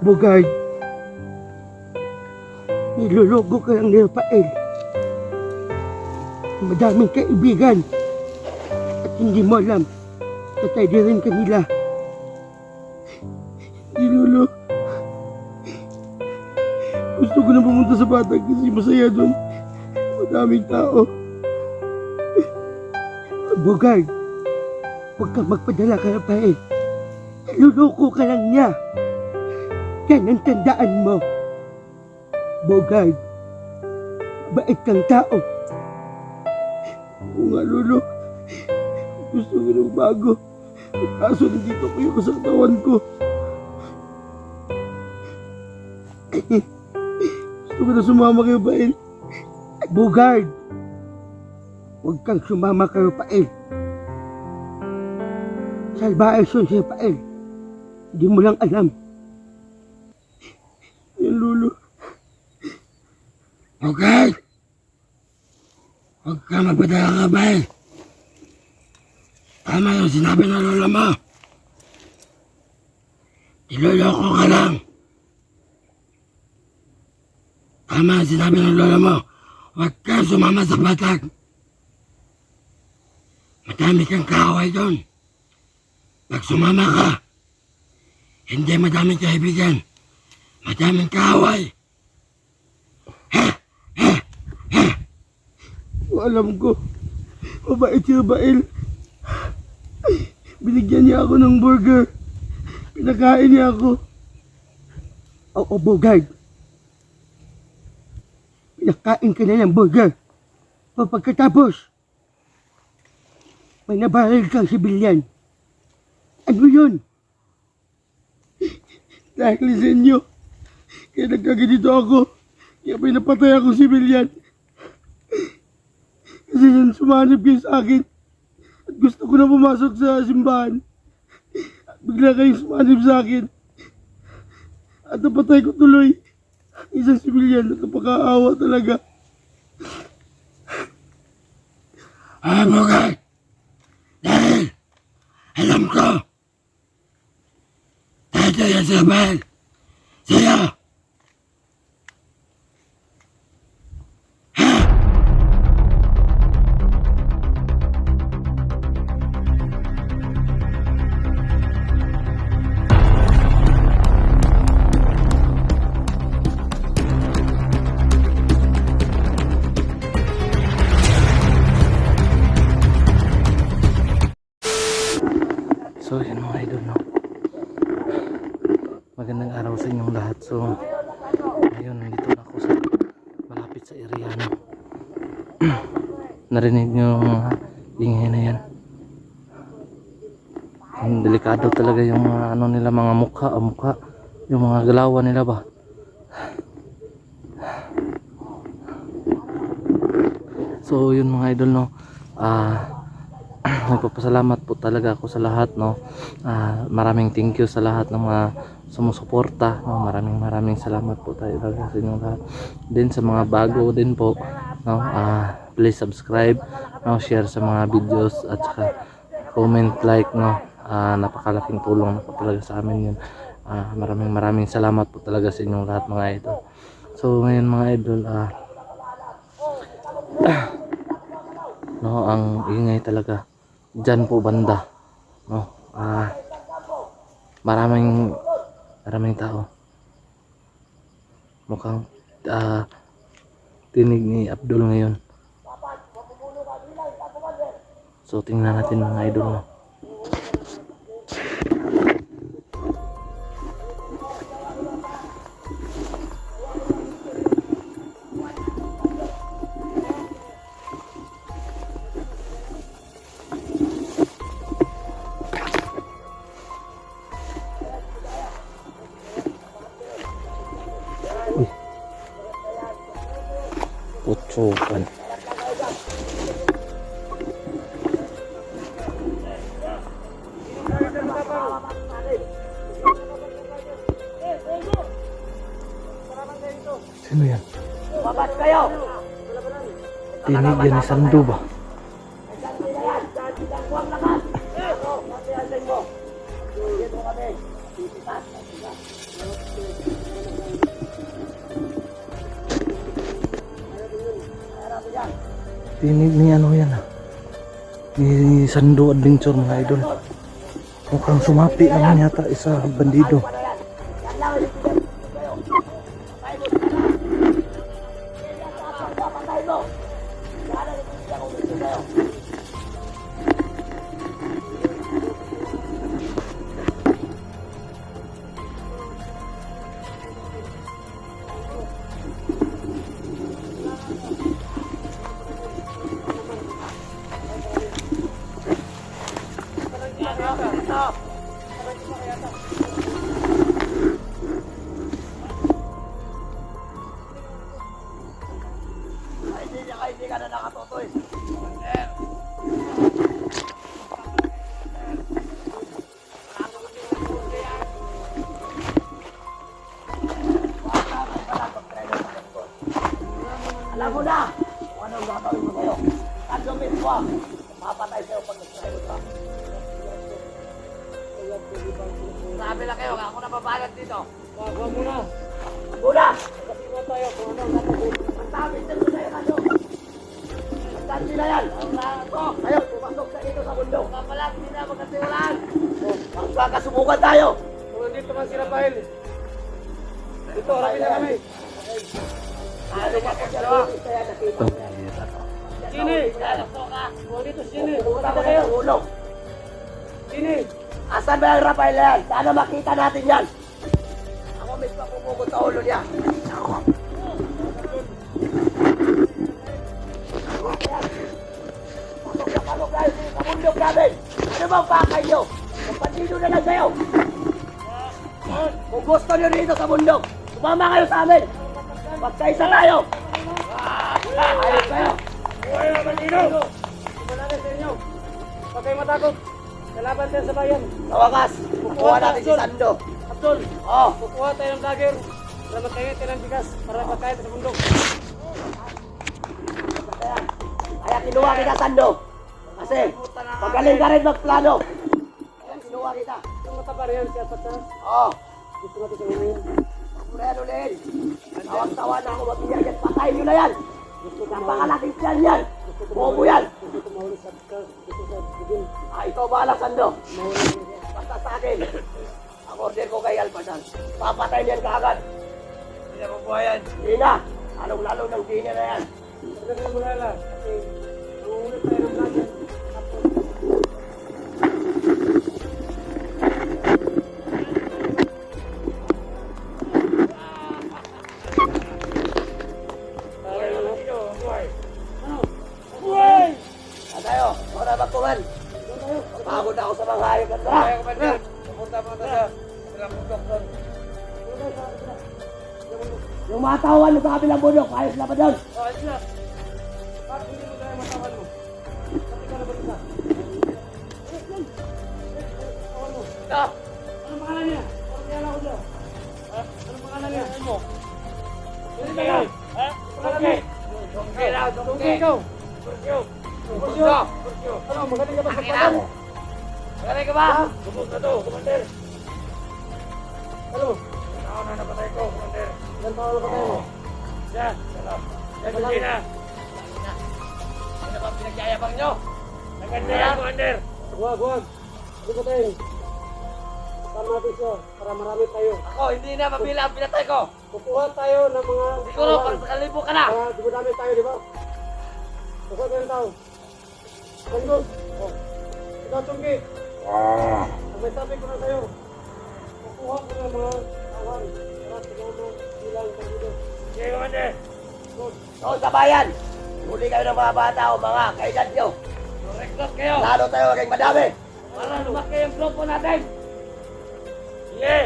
Bugard, nilulugo ka lang ni Rafael. Madaming kaibigan at hindi mo alam, tatay di rin kanila. Hindi, Lolo. Gusto ko na pumunta sa Batag kasi masaya doon. Madaming tao. Bugard, huwag kang magpadala kay Rafael. Niluluko ka lang niya. Yan ang tandaan mo. Bugard, bait kang tao. Oo nga, Lolo. Gusto ko ng bago. Kaso nandito ko yung kasatawan ko. Gusto ko na sumama kay Rafael. Bugard, huwag kang sumama kay Rafael. Salbahe siya si Rafael. Hindi mo lang alam. Yan, Lolo. Okay. Huwag ka magpadala ka, Rafael. Tama yung sinabi ng lola mo. Niloloko ka lang. Tama yung sinabi ng lola mo. Huwag ka sumama sa Batag. Madami kang kaaway doon. Pag sumama ka, hindi madaming kaibigan. Madaming kaaway. Alam ko, mabait si Rafael. Binigyan niya ako ng burger. Pinakain niya ako. Oo, Bugard. Pinakain ka na ng burger. Pagkatapos, may nabaril kang sibilyan. Ano yun? Dahil sa inyo, kaya nagkaganito ako. Kaya pinapatay akong sibilyan. Kasi yan sumanib kayo sa akin. At gusto ko na pumasok sa simbahan. At bigla kayong sumanib sa akin. At napatay ko tuloy. Isang sibilyan at napakaawa talaga. Bugard! Dahil, alam ko, dahil yan si Rafael, sa'yo. So yun mga idol, no? Magandang araw sa inyong lahat. So ngayon nandito na ako sa malapit sa area, no? Narinig nyo yung mga ingay na yan. Ang delikado talaga yung mga ano nila, mga mukha, yung mga galawan nila ba. So yun mga idol, no? Nagpapasalamat po talaga ako sa lahat, no? Maraming thank you sa lahat ng mga sumusuporta, no? Maraming salamat po talaga sa inyong lahat. Din sa mga bago din po, no? Please subscribe, no? Share sa mga videos at saka comment, like, no? Napakalaking tulong na po talaga sa amin yun. Maraming salamat po talaga sa inyong lahat mga idol. So ngayon mga idol, no, ang ingay talaga dyan po banda, no? Maraming tao. Mukhang tinig ni Abdul ngayon. So tingnan natin mga idol, no? Putsukan. Sino yan? Babat kayo! Tinig yan ni Sando ba? ni ano yan ah. Ni Sando Adventure mga idol. Mukhang sumapi naman yata isa bandido. Hindi ka na nakatotoy. Alam mo na kung anong gagawin mo sa'yo. Sando mismo ah. Mapatay sa'yo pag nagsasayo ka. Sabi lang kayo, ako na babalag dito. Wag mo na. Muna! Kasi mo tayo kung anong gagawin. Ang sabi sa'yo sa'yo na doon. Magkansi na yan. Kayo, pumasok sa ito sa bundok. Kapalang, hindi na magkasiwalaan. Magkakasubukan tayo. Kung nandito man si Rafael. Dito, harapin na kami. Ano ba po siya doon? Sini! Dito, sini! Pumunta kayo! Sini! Asan ba yung Rafael yan? Sana makita natin yan! Ako mismo pupukot sa ulo niya. Ako. Pasok tayo sa bundok namin! Ano bang pakay nyo? Magpandido na lang kayo! Kung gusto nyo dito sa bundok, sumama kayo sa amin! Magkaisa tayo! Ayos kayo! Buhay na bandido! Sumanagay sa inyo! Huwag kayo matakot! Kalaban tayo sa bayan! Sa wakas, kukuha natin si Sando! Abdul! Oo! Kukuha tayo ng dagger para magkain tayo ng bigas para magkain sa bundok! Kaya kinuha kita, Sando! Kasi magaling ka rin magplano! Kaya kinuha kita! Yung mataba rin yan siya sa taas? Oo! Gusto natin sa ngayon! Muna yan ulit! Tawag-tawa na ako mag-iyan yan! Patayin nyo na yan! Napakalaking plan yan! Bobo yan! Ikaw bahala, Sando! Basta sa akin! Ang order ko kay Alpasan, papatayin yan kaagad! Hindi na mabuhayan! Hindi na! Lalong-lalo ng di niya na yan! Hindi na mabuhala kasi nangungulit tayo ng vlogger. Pagod ako sa mga hayop. Kaya ko ba dyan? Pupunta mo na sa bundok doon. Yung matawan mo sa kabilang bundok, ayos na ba doon? Oo, ayos na. Bakit hindi mo tayo matawan mo? Bakit ka na ba isa? Anong pangalan niya? Parang kaya ako dyan. Anong pangalan niya? Ano mo? Ano ka lang? Ha? Tungki! Tungki lang, tungki! Ikaw! Bursyo! Ano, magaling ka ba sa patan? Magaling ka ba? Bumog na to, Commander! Ano? Ilang taon na napatay ko, Commander! Ilang taon na napatay mo? Siya, salam! Siya, Gina! Ano ba pinagyayabang nyo? Naganda yan, Commander! Huwag! Ano ba tayo? Sama natin siya, para marami tayo. Ako, hindi na mabila ang pinatay ko! Kukuha tayo ng mga... Siguro, para sa kalibo ka na! Di ba dami tayo, di ba? Kukuha tayo ng tao. Sandot! Ikaw, Tungki! May sabi ko na sa'yo. Kukuha ko ng mga awan para tumama bilang kandido. Sige, Commander! So, sa bayan, huli kayo ng mga bata o mga kaedad nyo. Rektot kayo! Lalo tayo maging madami! Para lumaki yung grupo natin! Sige!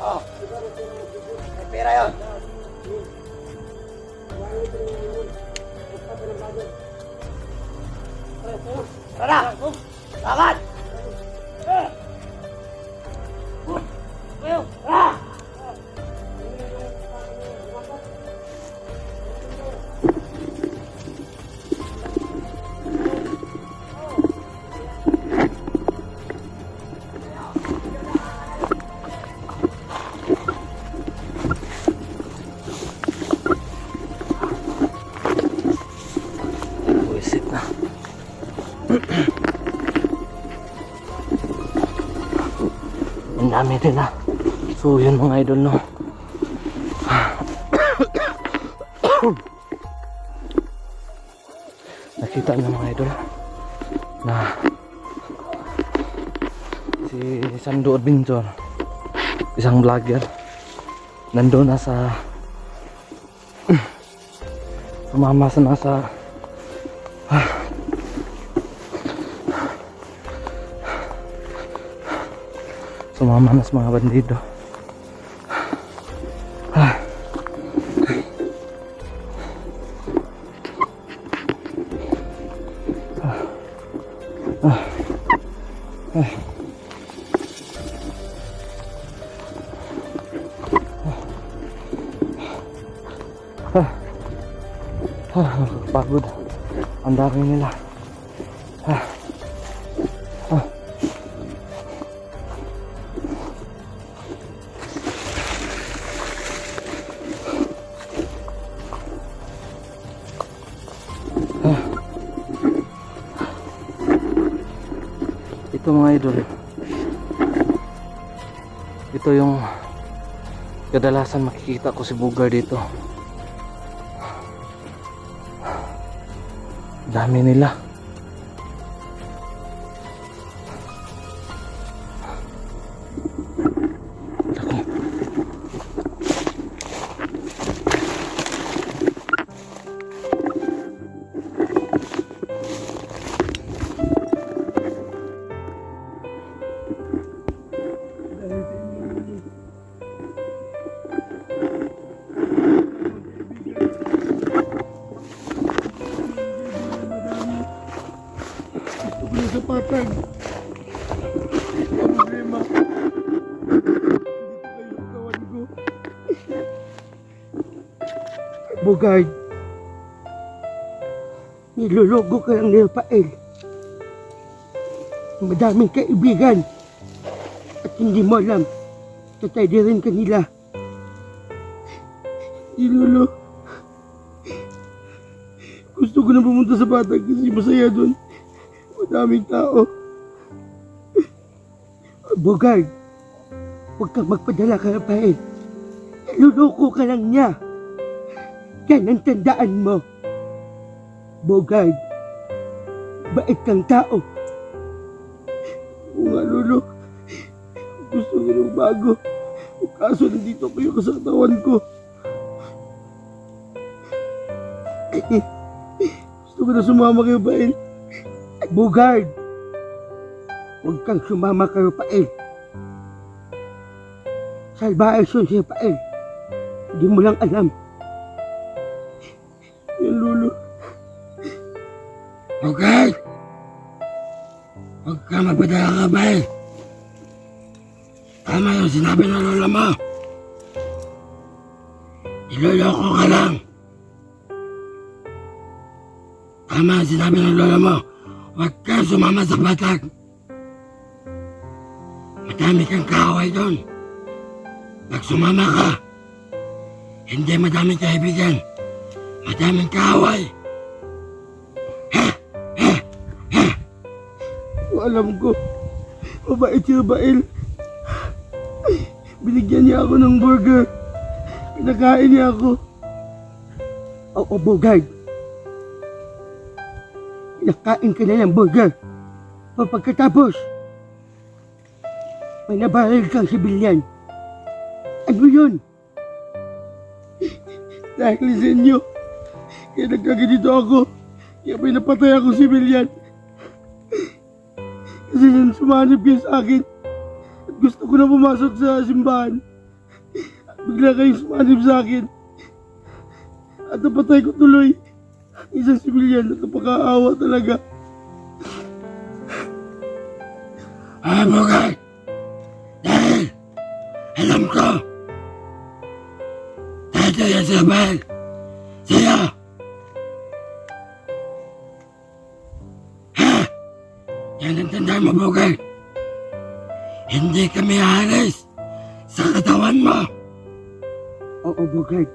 Oo. May pera yun. Tara! Lakad! Tara! Ang dami nila. So yun mga idol, no. Nakita niyo mga idol na si Sando Adventure, isang vlogger, nandun na sa sumama sa nasa sumama na sa mga bandido. Pagod. Ang dami nila. Ito mga idol, ito yung kadalasan makikita ko si Bugard dito. Dami nila. Laki. Sa patag. Ang problema. Hindi ko kayo kawan ko. Bugard. Nilologo ka lang ni Rafael. Madaming kaibigan. At hindi mo alam. Tatay din rin kanila. Lolo. Gusto ko na pumunta sa patag kasi masaya doon. Madaming tao. Bugard, huwag kang magpadala kay Rafael. Niloloko ka lang niya. Yan ang tandaan mo. Bugard, bait kang tao. Oo nga, Lolo. Gusto ko ng bago. Kaso nandito pa yung kasatawan ko. Gusto ko na sumama kay Rafael. Bugard, huwag kang sumama kay Rafael. Salvation si Rafael. Hindi mo lang alam. Yan, Lolo. Bugard, huwag kang magpadala kay Rafael. Tama yung sinabi ng lola mo. Niloloko ka lang. Tama yung sinabi ng lola mo. Huwag kang sumama sa patag. Madami kang kaaway doon. Pag sumama ka, hindi madaming kaibigan. Madaming kaaway. Alam ko, mabait si Rafael. Binigyan niya ako ng burger. Pinakain niya ako. Oo, Bugard. Pinakain ka na ng burger. Pagkatapos, may nabaril kang sibilyan. Ano yun? Dahil sa inyo, kaya nagkaganito ako. Kaya may napatay akong sibilyan. Kasi nang sumanib kayo sa akin, at gusto ko na pumasok sa simbahan. At bigla kayong sumanib sa akin. At napatay ko tuloy. Isang sibilyan at napakaawa talaga. Bugard! Dahil alam ko, dahil yan si Rafael, sa'yo. Yan ang tandaan mo, Bugard. Hindi kami alis sa katawan mo. Oo, Bugard.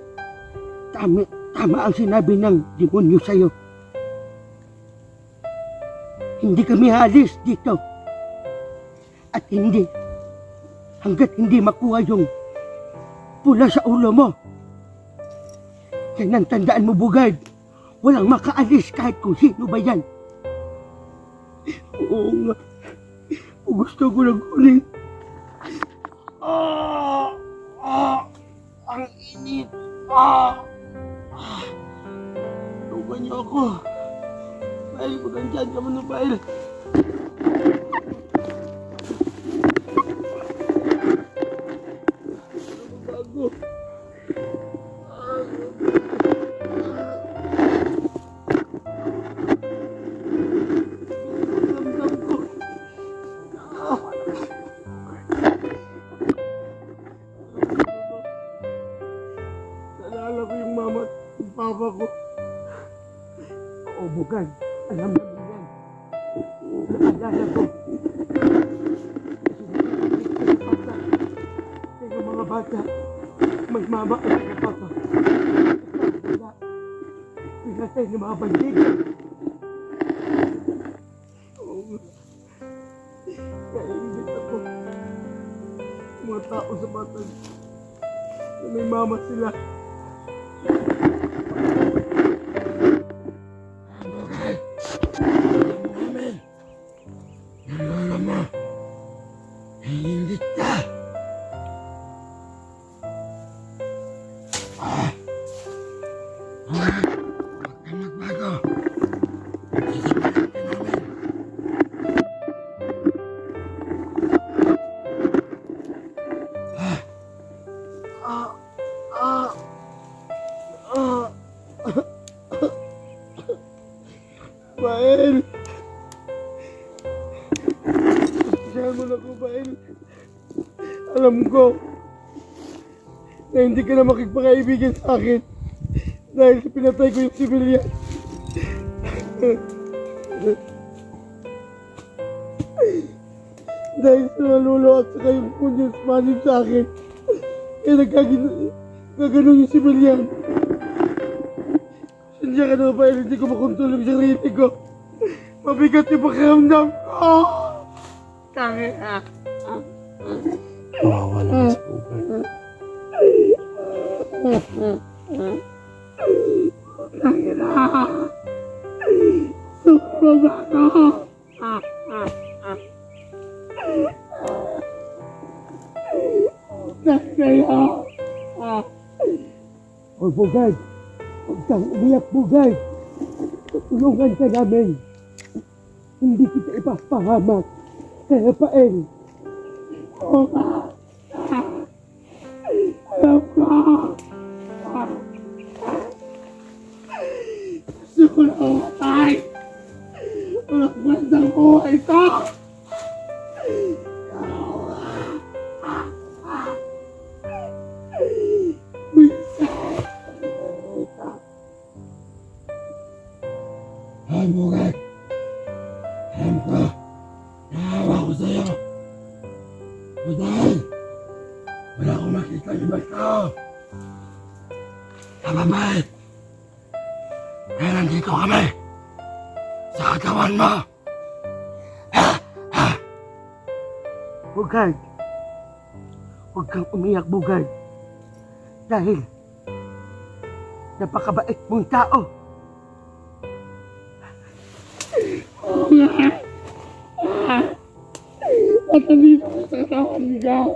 Tama ang sinabi ng demonyo sa'yo. Hindi kami alis dito. At hindi hanggat hindi makuha yung pula sa ulo mo. Yan ang tandaan mo, Bugard. Walang makaalis kahit kung sino ba yan. Oo nga. Gusto ko lang kunin. Ang init. Tulungan niyo ako. Bail, kung nandyan ka muna, Bail. Bago. Ramdam ko. Naalala ko yung mama at yung papa ko. Oo, Bugard. Alam mo yan. Naalala ko. Kaya mga bata, may mama at may papa. Wala. Pinatay ng mga bandigan. Oo. Kaya ingit ako. Mga tao sa batang na may mama sila. Bael! Pasensyahan mo na ko, Bael. Alam ko na hindi ka na makipagkaibigan sa akin dahil pinatay ko yung civilian. Dahil sa nalulo at saka yung punyos manib sa akin, kaya nagkaganon yung civilian. Pasensya ka na, Bael, hindi ko makontrol yung sarili ko. Mabigat yung pakiramdam ko. Kawawa naman si Bugard. Sobrang ako. Kaya. Oh, Bugard. Huwag kang umiyak, Bugard. Tutulungan ka namin. Hindi kita ipapahamak. Kaya, Bael. Oo nga. Alam ko. Gusto ko na umatay. Walang kwentang buhay ko. Ay, Bugard. Alam ko. Naawa ko sa'yo. O dahil wala akong makita yung iba tao. Nababait. Kaya nandito kami. Sa katawan mo. Bugard. Huwag kang umiyak, Bugard. Dahil napakabait mong tao. At nandito ko sa katawan niya.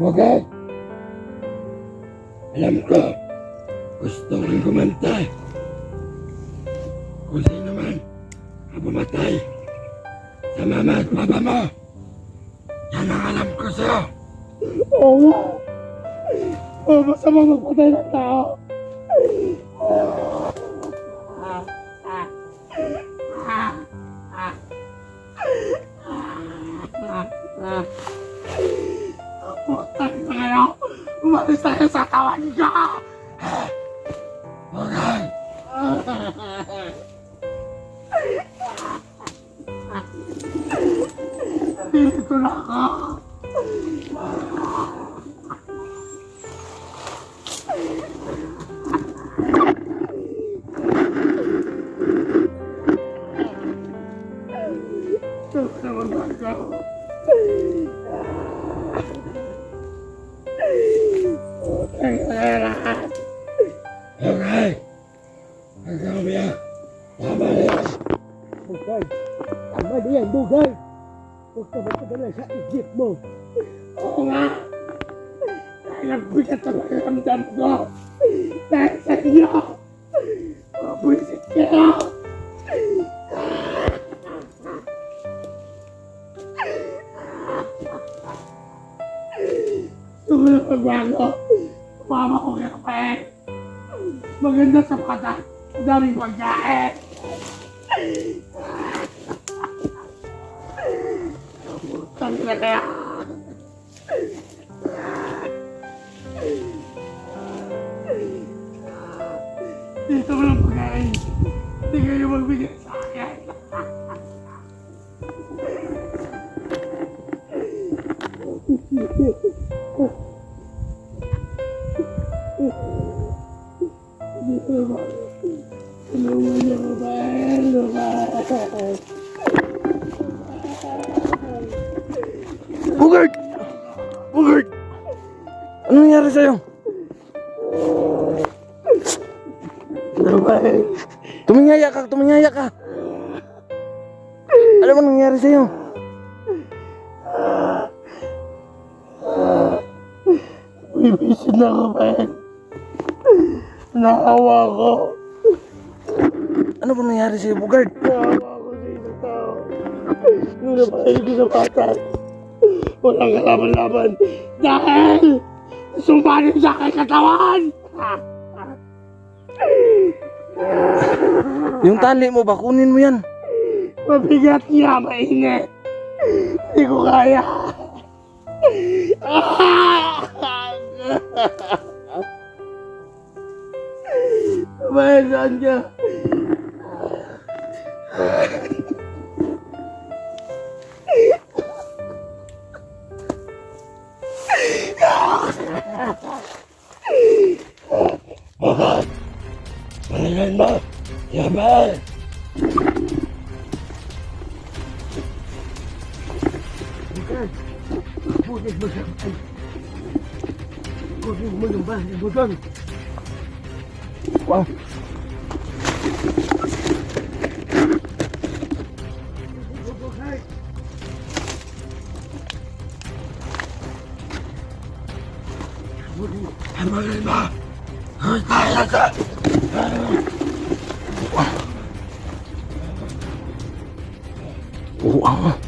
Bugard. Alam ko, gusto kong gumantay. Kung sino man ang pumatay sa mama at baba mo, yan ang alam ko sa'yo. Oo nga. Oo, masama magpatay ng tao. Putang na kayo! Umalis tayo sa tawan niyo! Bugard! Dito na ako! Ito naman ako! Utang na lahat. Okay. Hanggang kami tama na yan. Bugay. Tama na yan, Bugay. Huwag ka matagala sa isip mo. Oo nga. Dahil ang bigat ang pakiramdam ko. Dahil sa inyo. Mabulisit kayo. Gusto ko lang magbago. Mama ko kaya kapain. Maganda sa kata. Daming pagkain. Putang na kaya. Dito mo lang pagkain. Hindi kayo magbigay sa akin. Dito ba? Tulungan niyo ko ba? Bugard! Bugard! Ano nangyari sa'yo? Tumingaya ka, tumingaya ka! Ano ba nangyari sa'yo? Bibisin na ako ba? Nakawa ko. Ano ba nangyari sa'yo, Bugard? Nakawa ko sa isang tao. Nung nabahay ko sa batas. Walang kalaban-laban. Dahil sumanin sa aking katawan. Yung tali mo ba, kunin mo yan. Mabigat niya, mainit. Hindi ko kaya. Bahay, saan ka? Palingan mo! Yaman! Kunin mo siya. Kunin mo yung bahay mo doon. Wow. Palingan mo! Kaya ka! Wow.